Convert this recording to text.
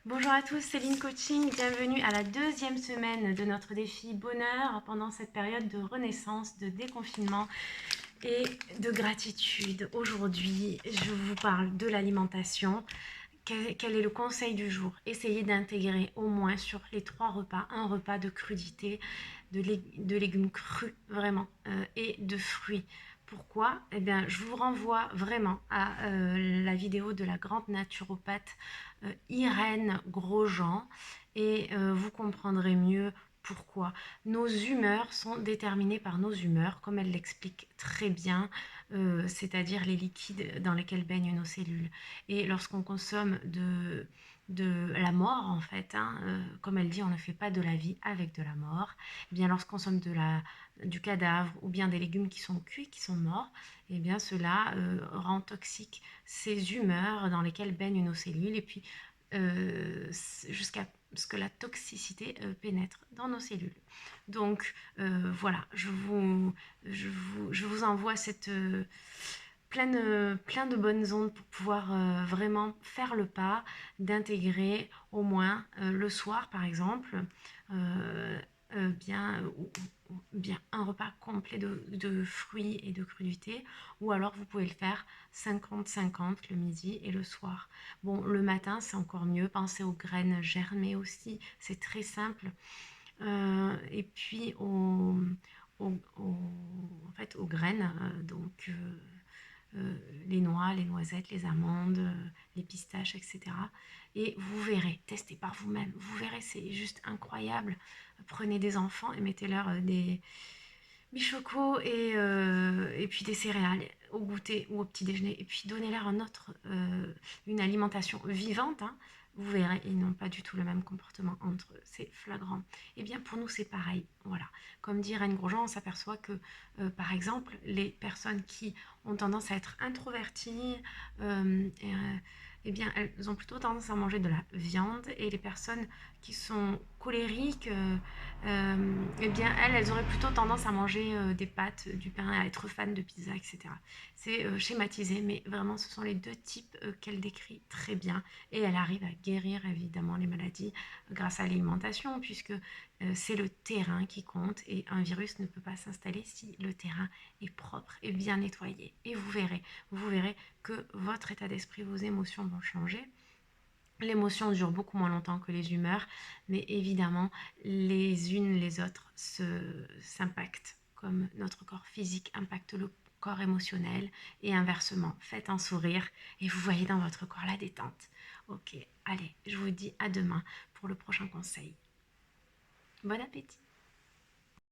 Bonjour à tous, Céline Coaching, bienvenue à la deuxième semaine de notre défi bonheur pendant cette période de renaissance, de déconfinement et de gratitude. Aujourd'hui, je vous parle de l'alimentation. Quel est le conseil du jour? Essayez d'intégrer au moins sur les 3 repas un repas de crudité, de légumes crus vraiment et de fruits. Pourquoi? Eh bien, je vous renvoie vraiment à la vidéo de la grande naturopathe Irène Grosjean et vous comprendrez mieux pourquoi. Nos humeurs sont déterminées par nos humeurs, comme elle l'explique très bien, c'est-à-dire les liquides dans lesquels baignent nos cellules. Et lorsqu'on consomme de la mort, en fait, hein, comme elle dit, on ne fait pas de la vie avec de la mort. Eh bien, lorsqu'on consomme du cadavre ou bien des légumes qui sont cuits, qui sont morts, eh bien, cela rend toxique ces humeurs dans lesquelles baignent nos cellules et puis jusqu'à ce que la toxicité pénètre dans nos cellules. Donc voilà, je vous envoie cette plein de bonnes ondes pour pouvoir vraiment faire le pas d'intégrer au moins le soir par exemple euh, bien un repas complet de fruits et de crudités, ou alors vous pouvez le faire 50-50 le midi et le soir. Bon, le matin c'est encore mieux, pensez aux graines germées aussi, c'est très simple. Et puis en fait, aux graines, les noix, les noisettes, les amandes, les pistaches, etc. Et vous verrez, testez par vous-même, vous verrez, c'est juste incroyable. Prenez des enfants et mettez-leur des bichocos et puis des céréales au goûter ou au petit déjeuner. Et puis donnez-leur une alimentation vivante, hein. Vous verrez, ils n'ont pas du tout le même comportement entre eux. C'est flagrant. Et bien pour nous, c'est pareil. Voilà. Comme dit Reine Grosjean, on s'aperçoit que, par exemple, les personnes qui ont tendance à être introverties, eh bien, elles ont plutôt tendance à manger de la viande. Et les personnes qui sont colériques, eh bien, elles auraient plutôt tendance à manger des pâtes, du pain, à être fan de pizza, etc. C'est schématisé, mais vraiment, ce sont les deux types qu'elle décrit très bien. Et elle arrive à guérir, évidemment, les maladies grâce à l'alimentation, puisque c'est le terrain qui compte et un virus ne peut pas s'installer si le terrain est propre et bien nettoyé. Et vous verrez que votre état d'esprit, vos émotions vont changer. L'émotion dure beaucoup moins longtemps que les humeurs, mais évidemment, les unes les autres s'impactent, comme notre corps physique impacte le corps émotionnel et inversement. Faites un sourire et vous voyez dans votre corps la détente. Ok, allez, je vous dis à demain pour le prochain conseil. Bon appétit!